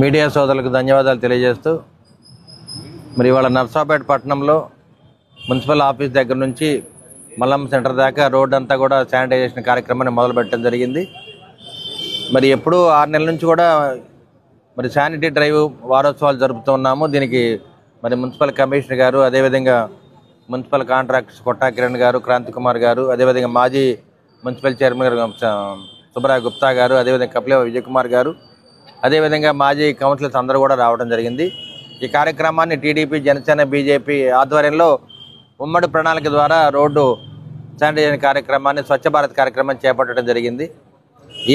Media సోదరులకు ధన్యవాదాలు తెలియజేస్తూ మరి ఇవాళ నర్సాపేట పట్టణంలో మున్సిపల్ ఆఫీస్ దగ్గర నుంచి మల్లమ్మ సెంటర్ దాకా రోడ్ అంతా కూడా శానిటైజేషన్ కార్యక్రమాన్ని మొదలుపెట్టడం జరిగింది. మరి ఎప్పుడు 6 నెలల నుంచి కూడా మరి శానిటరీ డ్రైవ్ వారోత్సవాలు జరుపుతున్నాము. దీనికి మరి మున్సిపల్ కమిషనర్ గారు, అదేవిధంగా మున్సిపల్ కాంట్రాక్టర్స్ కొట్టా కిరణ్ గారు, క్రాంతి కుమార్ గారు, అదేవిధంగా మాజీ మున్సిపల్ చైర్మన్ గారు సుబ్రాయ గుప్తా గారు, అదేవిధంగా కపిలేవ విజయ్ కుమార్ గారు, అదేవిధంగా మాజీ కౌన్సిలర్స్ అందరూ కూడా రావడం జరిగింది. ఈ కార్యక్రమాన్ని టీడీపీ, జనసేన, బీజేపీ ఆధ్వర్యంలో ఉమ్మడి ప్రణాళిక ద్వారా రోడ్డు శానిటైజేషన్ కార్యక్రమాన్ని, స్వచ్ఛ భారత్ కార్యక్రమాన్ని చేపట్టడం జరిగింది.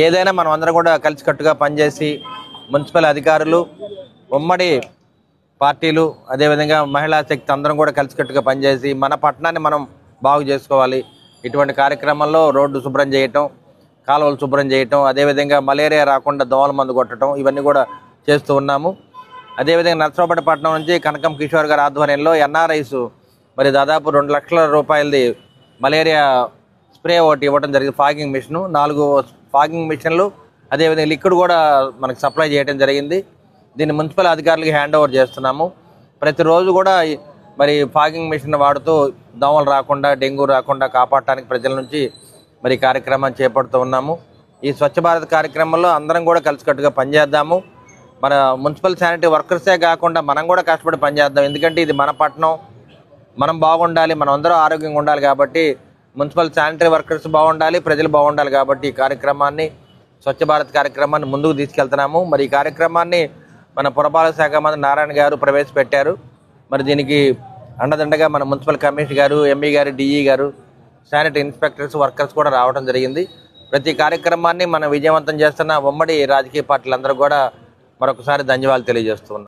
ఏదైనా మనం అందరం కూడా కలిసికట్టుగా పనిచేసి మున్సిపల్ అధికారులు, ఉమ్మడి పార్టీలు, అదేవిధంగా మహిళా శక్తి అందరం కూడా కలిసికట్టుగా పనిచేసి మన పట్టణాన్ని మనం బాగు చేసుకోవాలి. ఇటువంటి కార్యక్రమంలో రోడ్డు శుభ్రం చేయటం, కాలువలు శుభ్రం చేయటం, అదేవిధంగా మలేరియా రాకుండా దోమల మందు కొట్టడం, ఇవన్నీ కూడా చేస్తూ ఉన్నాము. అదేవిధంగా నర్సరావుపేట పట్టణం నుంచి కనకం కిషోర్ గారి ఆధ్వర్యంలో ఎన్ఆర్ఐస్ మరి దాదాపు 2 లక్షల రూపాయలది మలేరియా స్ప్రే ఒకటి ఇవ్వడం జరిగింది. ఫాగింగ్ మిషన్, 4 ఫాగింగ్ మిషన్లు, అదేవిధంగా లిక్విడ్ కూడా మనకు సప్లై చేయడం జరిగింది. దీన్ని మున్సిపల్ అధికారులకి హ్యాండ్ ఓవర్ చేస్తున్నాము. ప్రతిరోజు కూడా మరి ఫాగింగ్ మిషన్ వాడుతూ దోమలు రాకుండా, డెంగ్యూ రాకుండా కాపాడటానికి ప్రజల నుంచి మరి కార్యక్రమాన్ని చేపడుతూ ఉన్నాము. ఈ స్వచ్ఛ భారత్ కార్యక్రమంలో అందరం కూడా కలిసికట్టుగా పనిచేద్దాము. మన మున్సిపల్ శానిటరీ వర్కర్సే కాకుండా మనం కూడా కష్టపడి పనిచేద్దాం. ఎందుకంటే ఇది మన పట్టణం, మనం బాగుండాలి, మనం అందరూ ఆరోగ్యంగా ఉండాలి. కాబట్టి మున్సిపల్ శానిటరీ వర్కర్స్ బాగుండాలి, ప్రజలు బాగుండాలి. కాబట్టి ఈ కార్యక్రమాన్ని, స్వచ్ఛ భారత్ కార్యక్రమాన్ని ముందుకు తీసుకెళ్తున్నాము. మరి ఈ కార్యక్రమాన్ని మన పురపాలక శాఖ మంత్రి నారాయణ గారు ప్రవేశపెట్టారు. మరి దీనికి అండదండగా మన మున్సిపల్ కమిషనర్ గారు, ఎంఈ గారు, డిఈ గారు, శానిటరీ ఇన్స్పెక్టర్స్, వర్కర్స్ కూడా రావడం జరిగింది. ప్రతి కార్యక్రమాన్ని మనం విజయవంతం చేస్తున్న ఉమ్మడి రాజకీయ పార్టీలందరూ కూడా మరొకసారి ధన్యవాదాలు తెలియజేస్తున్నాం.